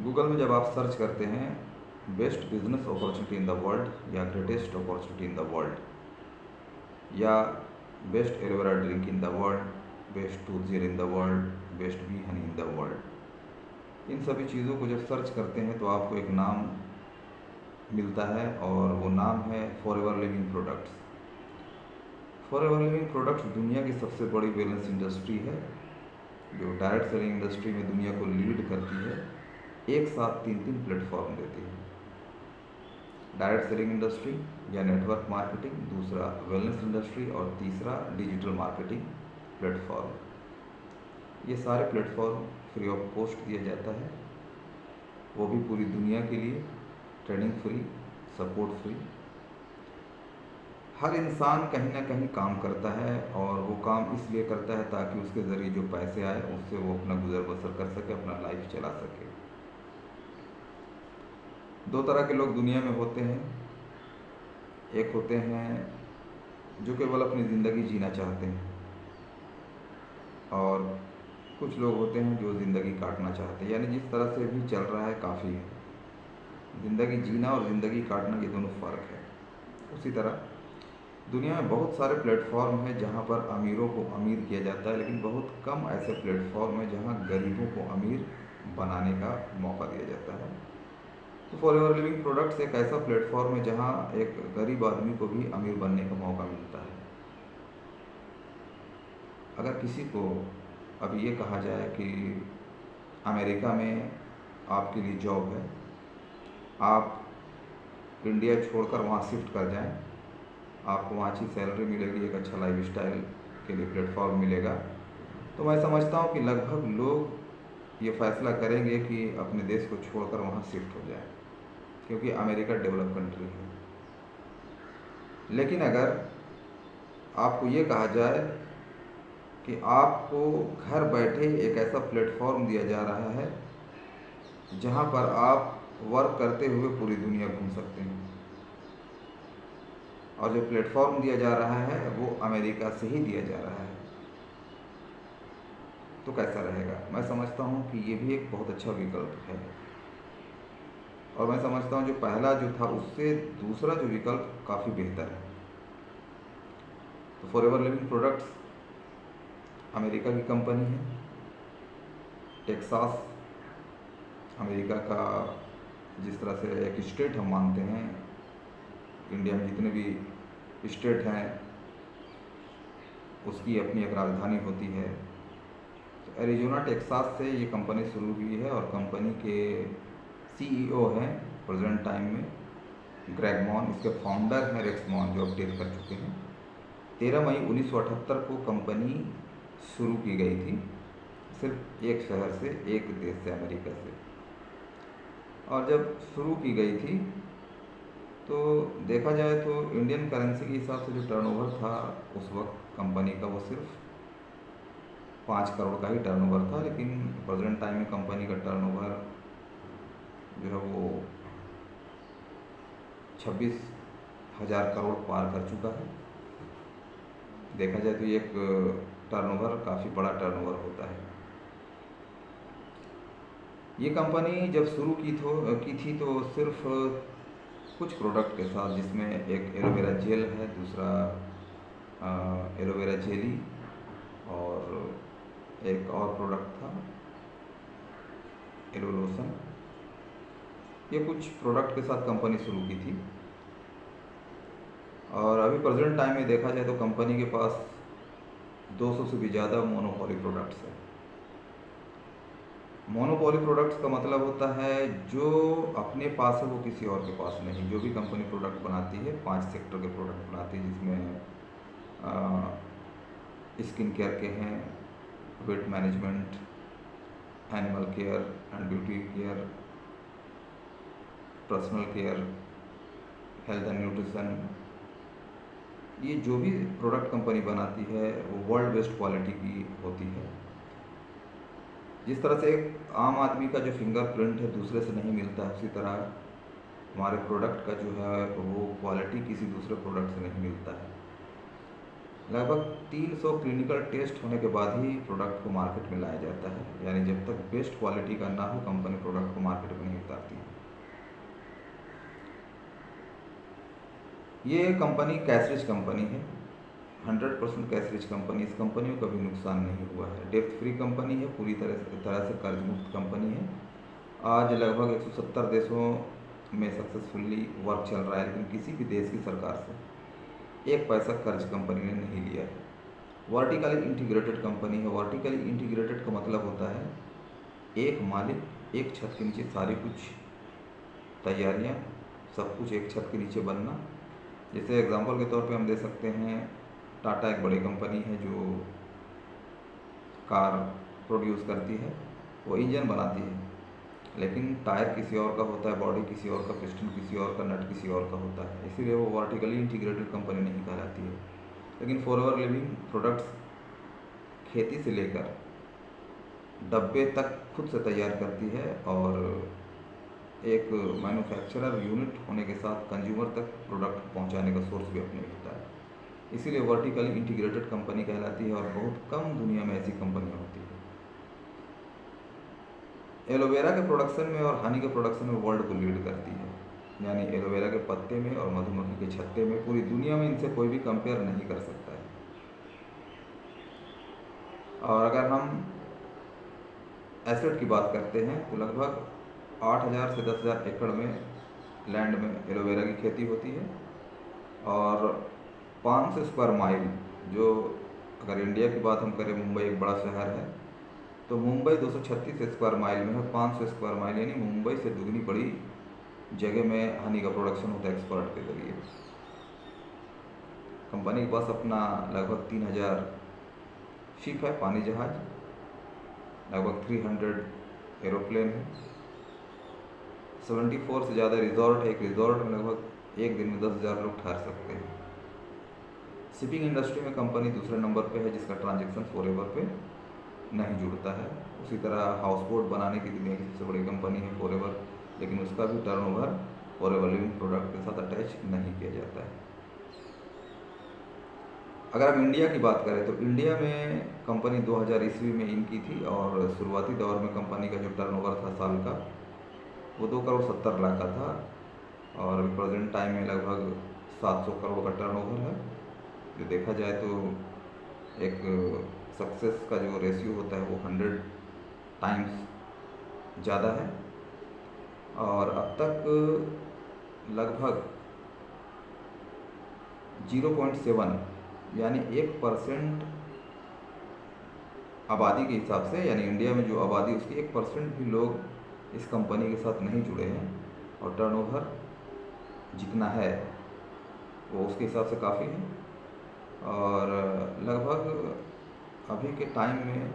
Google में जब आप सर्च करते हैं best business opportunity in the world या greatest opportunity in the world या best aloe vera drink in the world, best tooth in the world, best bee honey in the world, इन सभी चीज़ों को जब सर्च करते हैं तो आपको एक नाम मिलता है और वो नाम है forever living products. Forever living products दुनिया की सबसे बड़ी वेलनेस इंडस्ट्री है जो डायरेक्ट सेलिंग इंडस्ट्री में दुनिया को लीड करती है। एक साथ तीन तीन प्लेटफॉर्म देती है, डायरेक्ट सेलिंग इंडस्ट्री या नेटवर्क मार्केटिंग, दूसरा वेलनेस इंडस्ट्री और तीसरा डिजिटल मार्केटिंग प्लेटफॉर्म। ये सारे प्लेटफॉर्म फ्री ऑफ कॉस्ट दिया जाता है, वो भी पूरी दुनिया के लिए, ट्रेनिंग फ्री, सपोर्ट फ्री। हर इंसान कहीं ना कहीं काम करता है और वो काम इसलिए करता है ताकि उसके ज़रिए जो पैसे आए उससे वो अपना गुजर बसर कर सके, अपना लाइफ चला सके। दो तरह के लोग दुनिया में होते हैं, एक होते हैं जो केवल अपनी ज़िंदगी जीना चाहते हैं और कुछ लोग होते हैं जो ज़िंदगी काटना चाहते हैं। यानी जिस तरह से भी चल रहा है काफ़ी है। ज़िंदगी जीना और ज़िंदगी काटना ये दोनों फ़र्क है। उसी तरह दुनिया में बहुत सारे प्लेटफॉर्म हैं जहाँ पर अमीरों को अमीर किया जाता है, लेकिन बहुत कम ऐसे प्लेटफॉर्म हैं जहाँ गरीबों को अमीर बनाने का मौका दिया जाता है। तो फॉरएवर लिविंग प्रोडक्ट्स एक ऐसा प्लेटफॉर्म है जहाँ एक गरीब आदमी को भी अमीर बनने का मौका मिलता है। अगर किसी को अभी ये कहा जाए कि अमेरिका में आपके लिए जॉब है, आप इंडिया छोड़कर वहाँ शिफ्ट कर जाएं, आपको वहाँ अच्छी सैलरी मिलेगी, एक अच्छा लाइफस्टाइल के लिए प्लेटफॉर्म मिलेगा, तो मैं समझता हूँ कि लगभग लोग ये फैसला करेंगे कि अपने देश को छोड़कर वहाँ शिफ्ट हो जाए, क्योंकि अमेरिका डेवलप कंट्री है। लेकिन अगर आपको ये कहा जाए कि आपको घर बैठे एक ऐसा प्लेटफॉर्म दिया जा रहा है जहाँ पर आप वर्क करते हुए पूरी दुनिया घूम सकते हैं और जो प्लेटफॉर्म दिया जा रहा है वो अमेरिका से ही दिया जा रहा है, तो कैसा रहेगा? मैं समझता हूँ कि ये भी एक बहुत अच्छा विकल्प है और मैं समझता हूँ जो पहला जो था उससे दूसरा जो विकल्प काफ़ी बेहतर है। तो फॉरएवर लिविंग प्रोडक्ट्स अमेरिका की कंपनी है। टेक्सास अमेरिका का जिस तरह से एक स्टेट हम मानते हैं, इंडिया में जितने भी स्टेट हैं उसकी अपनी एक राजधानी होती है। तो एरिजोना टेक्सास से ये कंपनी शुरू हुई है और कंपनी के सीईओ हैं प्रेजेंट टाइम में ग्रेग मॉन, इसके फाउंडर हैं रेक्स मॉन जो अब डेथ कर चुके हैं। 13 मई 1978 को कंपनी शुरू की गई थी, सिर्फ एक शहर से, एक देश से, अमेरिका से। और जब शुरू की गई थी तो देखा जाए तो इंडियन करेंसी के हिसाब से जो टर्नओवर था उस वक्त कंपनी का वो सिर्फ 5 करोड़ का ही टर्नओवर था, लेकिन प्रेजेंट टाइम में कंपनी का टर्नओवर जो है वो 26,000 करोड़ पार कर चुका है। देखा जाए तो ये एक टर्नओवर काफ़ी बड़ा टर्नओवर होता है। ये कंपनी जब शुरू की थी तो सिर्फ कुछ प्रोडक्ट के साथ, जिसमें एक एलोवेरा जेल है, दूसरा एलोवेरा जेली और एक और प्रोडक्ट था एलो लोशन। ये कुछ प्रोडक्ट के साथ कंपनी शुरू की थी और अभी प्रेजेंट टाइम में देखा जाए तो कंपनी के पास 200 से भी ज़्यादा मोनोपोली प्रोडक्ट्स हैं। मोनोपोली प्रोडक्ट्स का मतलब होता है जो अपने पास है वो किसी और के पास नहीं। जो भी कंपनी प्रोडक्ट बनाती है 5 सेक्टर के प्रोडक्ट बनाती है, जिसमें स्किन केयर के हैं, weight management, animal care and beauty care, personal care, health and nutrition. ये जो भी प्रोडक्ट कंपनी बनाती है वो वर्ल्ड बेस्ट क्वालिटी की होती है। जिस तरह से एक आम आदमी का जो फिंगरप्रिंट है दूसरे से नहीं मिलता है, उसी तरह हमारे प्रोडक्ट का जो है वो क्वालिटी किसी दूसरे प्रोडक्ट से नहीं मिलता है। लगभग 300 क्लिनिकल टेस्ट होने के बाद ही प्रोडक्ट को मार्केट में लाया जाता है, यानी जब तक बेस्ट क्वालिटी का ना हो कंपनी प्रोडक्ट को मार्केट में नहीं उतारती है। ये कंपनी कैश रिच कंपनी है, 100% कैश रिच कंपनी। इस कंपनी को कभी नुकसान नहीं हुआ है, डेप्थ फ्री कंपनी है, पूरी तरह से कर्ज मुक्त कंपनी है। आज लगभग 170 देशों में सक्सेसफुली वर्क चल रहा है, लेकिन किसी भी देश की सरकार से 1 पैसा कर्ज कंपनी ने नहीं लिया है। वर्टिकली इंटीग्रेटेड कंपनी है। वर्टिकली इंटीग्रेटेड का मतलब होता है एक मालिक एक छत के नीचे सारी कुछ तैयारियां, सब कुछ एक छत के नीचे बनना। जैसे एग्जांपल के तौर पे हम दे सकते हैं, टाटा एक बड़ी कंपनी है जो कार प्रोड्यूस करती है, वो इंजन बनाती है, लेकिन टायर किसी और का होता है, बॉडी किसी और का, पिस्टन किसी और का, नट किसी और का होता है, इसीलिए वो वर्टिकली इंटीग्रेटेड कंपनी नहीं कहलाती है। लेकिन फॉरएवर लिविंग प्रोडक्ट्स खेती से लेकर डब्बे तक खुद से तैयार करती है और एक मैन्युफैक्चरर यूनिट होने के साथ कंज्यूमर तक प्रोडक्ट पहुंचाने का सोर्स भी अपने होता है, इसीलिए वर्टिकली इंटीग्रेटेड कंपनी कहलाती है और बहुत कम दुनिया में ऐसी कंपनियां होती है। एलोवेरा के प्रोडक्शन में और हनी के प्रोडक्शन में वर्ल्ड को लीड करती है, यानी एलोवेरा के पत्ते में और मधुमक्खी के छत्ते में पूरी दुनिया में इनसे कोई भी कंपेयर नहीं कर सकता है। और अगर हम एसेट की बात करते हैं तो लगभग 8,000 से 10,000 एकड़ में लैंड में एलोवेरा की खेती होती है और 500 स्क्वायर माइल, जो अगर इंडिया की बात हम करें, मुंबई एक बड़ा शहर है, तो मुंबई 236 स्क्वायर माइल में है। 500 स्क्वायर माइल यानी मुंबई से दुगनी बड़ी जगह में हनी का प्रोडक्शन होता है एक्सपर्ट के जरिए। कंपनी के पास अपना लगभग 3,000 शिप है, पानी जहाज, लगभग 300 एरोप्लेन है, 74 से ज़्यादा रिजॉर्ट है। एक रिजॉर्ट में लगभग एक दिन में 10,000 लोग ठहर सकते हैं। शिपिंग इंडस्ट्री में कंपनी दूसरे नंबर पे है, जिसका ट्रांजैक्शन फॉरएवर पे नहीं जुड़ता है। उसी तरह हाउस बोट बनाने की दुनिया की सबसे बड़ी कंपनी है फॉरएवर, लेकिन उसका भी टर्नओवर फॉरएवर लिविंग प्रोडक्ट के साथ अटैच नहीं किया जाता है। अगर हम इंडिया की बात करें तो इंडिया में कंपनी 2000 ईस्वी में इन की थी और शुरुआती दौर में कंपनी का जो टर्नओवर था साल का वो 2 करोड़ 70 लाख का था और प्रेजेंट टाइम में लगभग 700 करोड़ का टर्नओवर है। जो देखा जाए तो एक सक्सेस का जो रेशियो होता है वो 100 टाइम्स ज़्यादा है और अब तक लगभग 0.7 यानी 1% आबादी के हिसाब से, यानी इंडिया में जो आबादी उसकी 1% भी लोग इस कंपनी के साथ नहीं जुड़े हैं और टर्नओवर जितना है वो उसके हिसाब से काफ़ी है। और लगभग अभी के टाइम में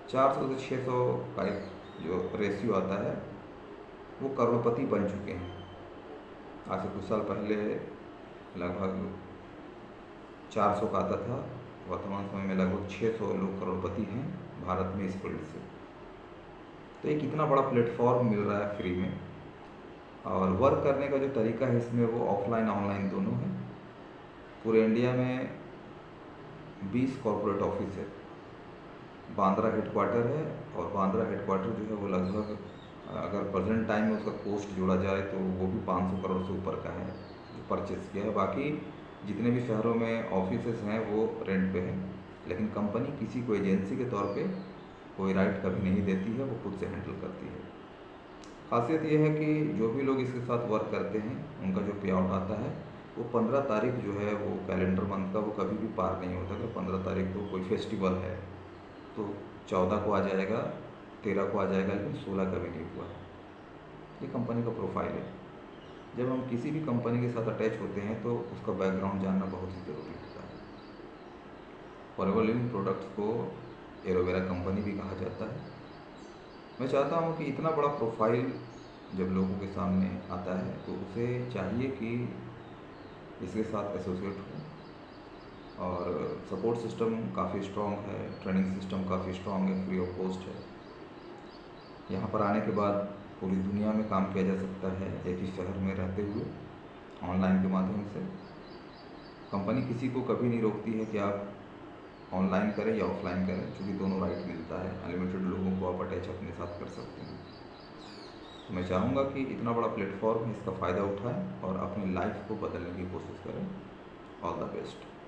400 से 600 का एक जो रेशियो आता है वो करोड़पति बन चुके हैं। आज से कुछ साल पहले लगभग 400 का आता था, वर्तमान समय में लगभग 600 लोग करोड़पति हैं भारत में इस फील्ड से। तो एक इतना बड़ा प्लेटफॉर्म मिल रहा है फ्री में और वर्क करने का जो तरीका है इसमें वो ऑफलाइन ऑनलाइन दोनों है। पूरे इंडिया में 20 कॉर्पोरेट ऑफिस है, बांद्रा हेडक्वार्टर है और बांद्रा हेडक्वार्टर जो है वो लगभग अगर प्रेजेंट टाइम में उसका कॉस्ट जोड़ा जाए तो वो भी 500 करोड़ से ऊपर का है जो परचेस किया है। बाकी जितने भी शहरों में ऑफिसेस हैं वो रेंट पे हैं, लेकिन कंपनी किसी को एजेंसी के तौर पे कोई राइट कभी नहीं देती है, वो खुद से हैंडल करती है। खासियत ये है कि जो भी लोग इसके साथ वर्क करते हैं उनका जो पे आउट आता है वो 15 तारीख जो है वो कैलेंडर मंथ का वो कभी भी पार नहीं होता। अगर 15 तारीख को कोई फेस्टिवल है तो 14 को आ जाएगा, 13 को आ जाएगा, लेकिन 16 कभी नहीं हुआ। ये कंपनी का प्रोफाइल है। जब हम किसी भी कंपनी के साथ अटैच होते हैं तो उसका बैकग्राउंड जानना बहुत ही ज़रूरी होता है। फॉरएवर लिविंग प्रोडक्ट्स को एलोवेरा कंपनी भी कहा जाता है। मैं चाहता हूँ कि इतना बड़ा प्रोफाइल जब लोगों के सामने आता है तो उसे चाहिए कि इसके साथ एसोसिएट हो और सपोर्ट सिस्टम काफ़ी स्ट्रॉन्ग है, ट्रेनिंग सिस्टम काफ़ी स्ट्रॉन्ग है, फ्री ऑफ कॉस्ट है। यहाँ पर आने के बाद पूरी दुनिया में काम किया जा सकता है एक ही शहर में रहते हुए ऑनलाइन के माध्यम से। कंपनी किसी को कभी नहीं रोकती है कि आप ऑनलाइन करें या ऑफलाइन करें, क्योंकि दोनों राइट मिलता है। अनलिमिटेड लोगों को आप अटैच अपने साथ कर सकते हैं। तो मैं चाहूँगा कि इतना बड़ा प्लेटफॉर्म है, इसका फ़ायदा उठाएं और अपनी लाइफ को बदलने की कोशिश करें। All the best.